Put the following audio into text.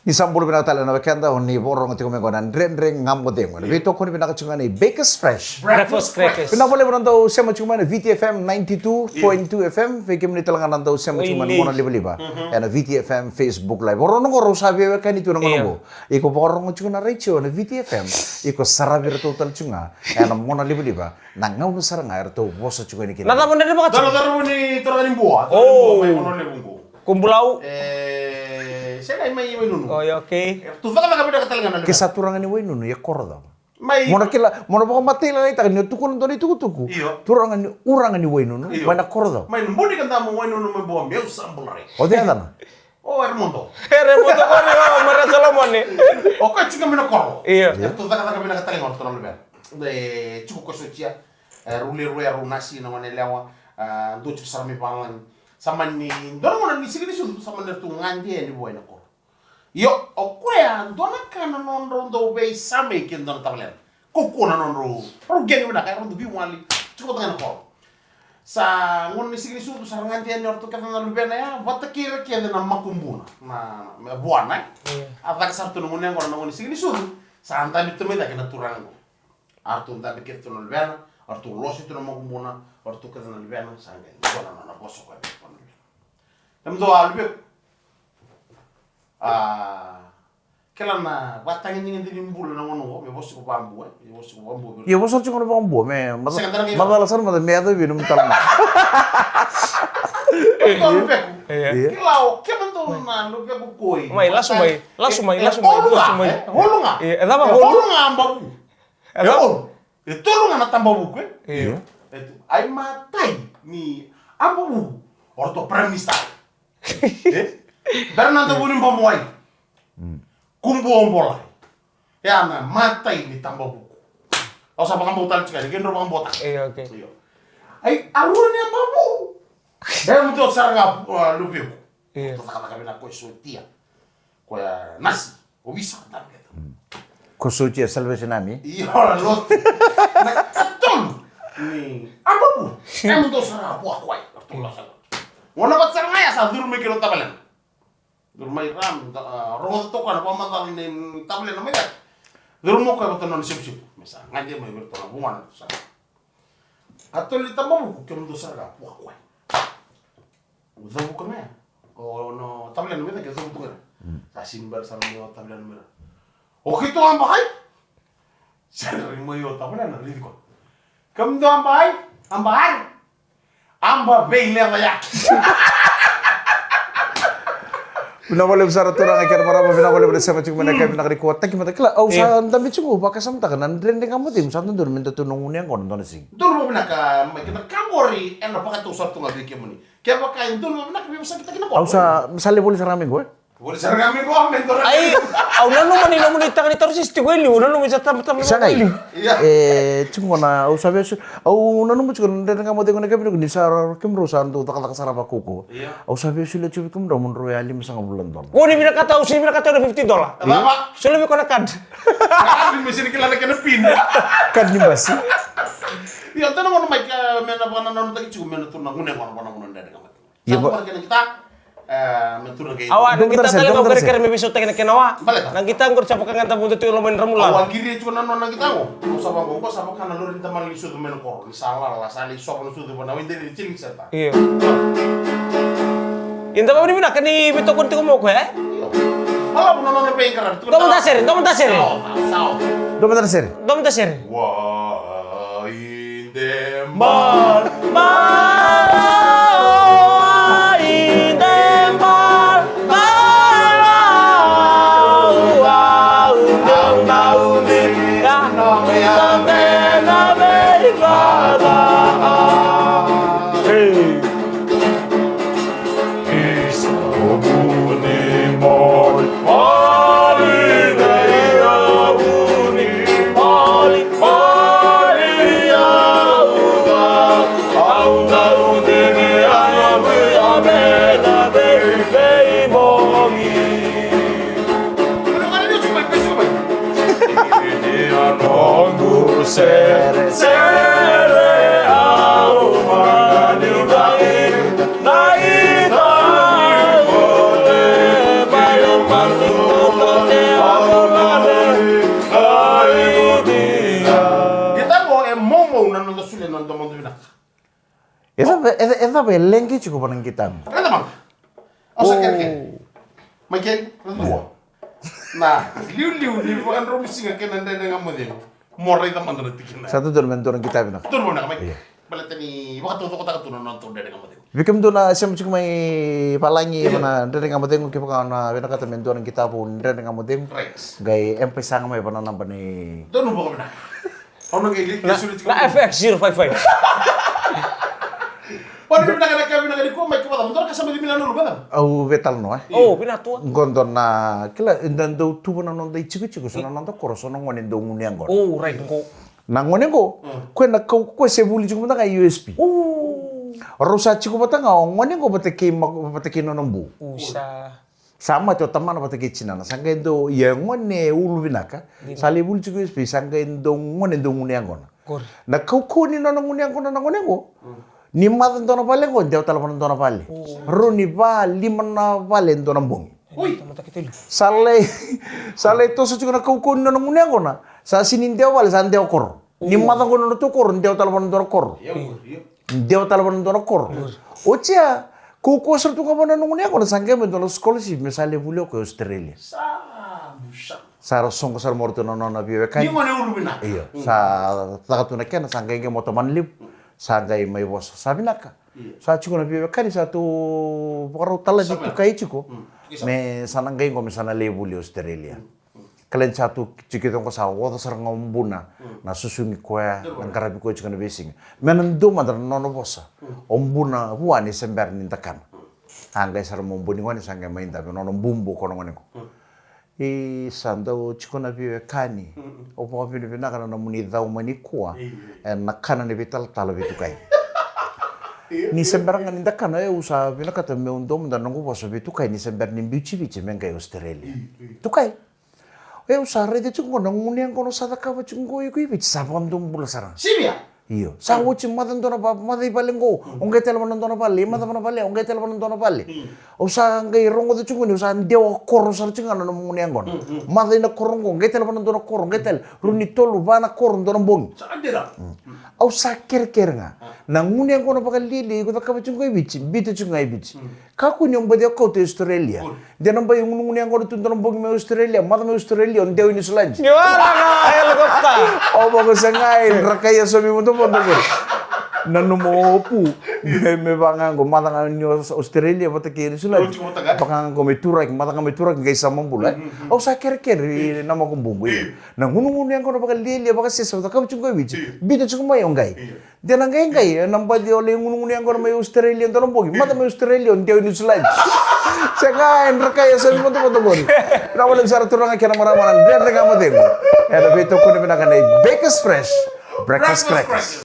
Isambul pinakatala na wakanda honi borong tiko mengo nan dren ngam ko dengo. Vito ko ni pinakachunga ni Bakers Fresh. Breakfast crackers. Pinapole mo nandaw siya machunga na VTFM 92.2 FM. Fake mo nitalangan nandaw siya machunga mo na liba-liba. Yan na VTFM Facebook Live. Borong ko ro sabi wa kanito nang ngo. Iko borong chunga na Rachel na VTFM. Iko sarabir total chunga. Yan mo na liba-liba. Nangaw no sarang air to bosa chunga ni kina. Nata mo na ba ka? Dalo ni toranin buat. Oh. May mono lebungko. Kumbulau. Saya may nunu. Oh, ya oke. Tu faka kami dah katalangan. Kisaturangan ni way nuno ya korda. May Mona baka matila na itakan niyo tukun to ni tuku. Iyo. Turangan ni urangan ni way nuno. Mana korda. may numbuni kan tamu may nunu may buam biar sambulare. O di ana. Oh Hermondo. Remoto ko rin oh, Maria Solomon ni. Oke cika mina koro. Iya. Tu faka kami dah katalangan orang lebih. De cukup kosucia. Rule runasi namanya lewa. Do cuk sarmi pangan. Sama ni dorong ni sigini sudu sama ni tu ngandi ni buai na koro. Yo, okwea, dona kana nonro ndo bei same kin don tablen. Koko na nonro. Ro geni na kaya ndo bi wali. Cukup tangan ko. Sa ngon ni sigini sudu sa nganti ni orto kata na lubena ya, wata kira kia na makumbuna. Na buana. Ata sartu ngon yang ngon ni sigini sudu. Sa anta ni tume da kana turango. Artu nda bi ketu no lubena, artu losi tu na makumbuna, artu kata na lubena sa ngen. Na boso ko. Emdo albe kela na watangin ngin din mbulu na wono me bosi ko bambu me bosi ko bambu Ya bosor chunga na bambu me. Sekarang Madala sar mada meado binum talma. Iya. Kela kemanto na lupe ko koi. May langsung may. Holunga. Iya, eta mah Holunga ambabu. Eta Itu lu ngana tambabu ko. Iya. Itu ai matai ni ambabu. Orto premista. Bernardo bunin pamuai. Kumbu ombola. Ya na mata ini tambah buku. Kau sama kamu tal sekali, genro kamu botak. Iya, oke. Ai arun yang babu. Dan untuk sarga lupiu. Iya. Itu kata kami nak kau suitia. Kau nasi, kau bisa tak gitu. Kusuci salvation nami. Iya lot. Nak betul. Ni apa bu? Kamu untuk sarga buah kuai. Betul lah. Wana bat sarga ya sa dur mikir tabalan. Durmai ram, rongo to kan pamatal ni table na mega. Durmo ka betul non sip. Misa ngaje mai bertolak bungan itu sana. Atau li tamamu ke mundo sarga wah kuai. Udah bukan ya. Oh no, table na mega ke zo bukan. Sasimbar sarang yo table na mega. Oh itu ambahai. Sarang mo yo table na li ko. Kam do ambahai? Amba beile ya. Pinapole besar turang ikan marama pinapole pada sama cuma nak kami nak record tak kita kela au sa tapi cukup pakai sama tak nan dren kamu tim satu dur minta tunung yang kon ton sing Dur mo na ka kita kangori eno pa ka tu sartu nga biki mo ni. Kaya ba kay dur mo na ka bisa kita kina ko. au sa misalnya boleh sarami gue Boleh sarang kami ko mentor. Ai, au nanu mani namu ditangan itu harus istiweli, nanu bisa tam. sangai cuma na au sabe au nanu mo cuma dren kamu tengok nak kami ni sar kem rusan tu tak sarapa kuku au sabe sulit cukup kem dah mun royali misang bulan ton Oh, ni bila kata usia bila kata udah $50. Apa? Sulit kau nak kad. Kan di mesin kila kena pin. kan nyembasi Ya tanah mo mai ka mena bana non tak cukup mena tu nangun yang bana mun ndade kamat. Iya, Ya Pak. kita mentur kayak. Awak nang kita tali kau Dokter, kira episode kena kenawa. Balik, tak? Nang kita ngor capakan ngata buntu tu lo main remula. Awal kiri cuma nang kita mo. Usah bang kok sama kana lori teman lisu tu men kor. Ni salah lah sali sok lisu tu bana winde di ciling serta. Iya. Inta apa ni mina kani bito kon tiko mo ko eh? Halo non pengkar. Dom tasere. Sao. dua bentar seri Dom tasere. Wah, inde Mar. Esa be lengki cukup panang kita. Kata bang. Asa kaya. Makin rentua. Nah, liu ni bukan romi singa kena nende ngamu deh. Morai teman tuh tikin. Satu tuh menturun kita bina. Tur mana kamai. Balat ni waktu tu kota tu nonton dari ngamu deh. Bikin tuh na siapa cukup mai palangi mana dari ngamu tengok kita kana bina kata menturun kita pun dari ngamu tengok. Right. Gay MP sang mai pernah nampak nih. Tur nu bukan benar. Ono kayak gitu sulit. Na FX 055. Wah, di mana kena di kau, mereka betul kasih beli Milano dulu betul. Au betal no Oh, pinatua. Gondon na kila indan do tubo na nonda ichiku sana nonda koroso no ngone do nguni angor. Oh, right ko. Na ngone ko na ko sebuli chiku mata ka USB. Oh. Rusa chiku mata nga ngone ko bateki no nombu. Usa. Sama to taman bateki china na sanga do ya ngone ulu binaka. Sali buli chiku USB sanga do ngone do nguni angor. Kor. Na ko ni no nguni angor na ngone ko. Ni matan dona pale ko dia telepon dona pale. Runi ba limana pale dona bong. Ui, Mata kita lu. Sale to so chuna ko no ngune ngona. Sa sinin dia pale san dia kor. Ni matan ko no to kor dia telepon dona kor. Dia telepon dona kor. Ocia ko ser tu ngona ngune ngona sangge men dona scholarship misale bulio ko Australia. Saro songo sar morto no na biwe kai. Ni mana ulu bina? Iya. Sa takatuna kena sangge moto manlip. Sagai mai bos sabi naka sa chuko na bibe kani sa tu poro tala di tu kai chiko me sanangai ko me sana lebuli Australia kalen satu chikito ko sa wodo sar ngombuna na susungi ko nang karabi ko chiko na besing menan do madar nono bosa ombuna huani sember nintakan angai sar mombuni ngoni sangai mai ndabe nono bumbu kono ngone ko sando chiko na bibe kani opo bibe na kana muni dau mani kuwa na kana ne vital talo bitu kai ni sembarangan inda kana usa bina kata me undom dan nongo boso bitu kai ni sembar ni bici men kai Australia tu kai usa rede chungo na nguni ang kono sada ka chungo iku bici sabam dum bula sarang Sibia. iyo sa wuci madan dona pa madai palengo ongai telepon dona pale madan pale ongai telepon dona pale usa ngai rongo de chungo ni usa dewa koro sar chunga no nguni ang kono madai na korongo ongai telepon dona koro ongai tel runi tolu bana koro dona bong Sadira. au sakir nga na nguni ang kono pakal lili ko takka chungo ibici bitu chunga ibici kaku nyong bade ko to Australia de namba yung nguni ang kono tun dona bong me Australia madam Australia on dewi ni sulanji Gimana kah helikopter? oh bagus sangai rakaya sobi mo to pondo ko nanu mo pu me bangang ko matang nyo Australia bata kiri sulanji bangang ko me turak matang me turak ngai sama bula au sakir nama ko bumbu na nguni ang kono pakal lili baka sesa ta ka chungo bici bitu chungo mai ongai de na ngai namba di ole nguni ang kono me Australia to bogi mata me Australia on dewi ni sulanji sangai rakaya sobi mo to pondo ko na wala sara turang kaya maramanan de nga mo demo era bito ko na pinaka na Baker's Fresh breakfast crackers.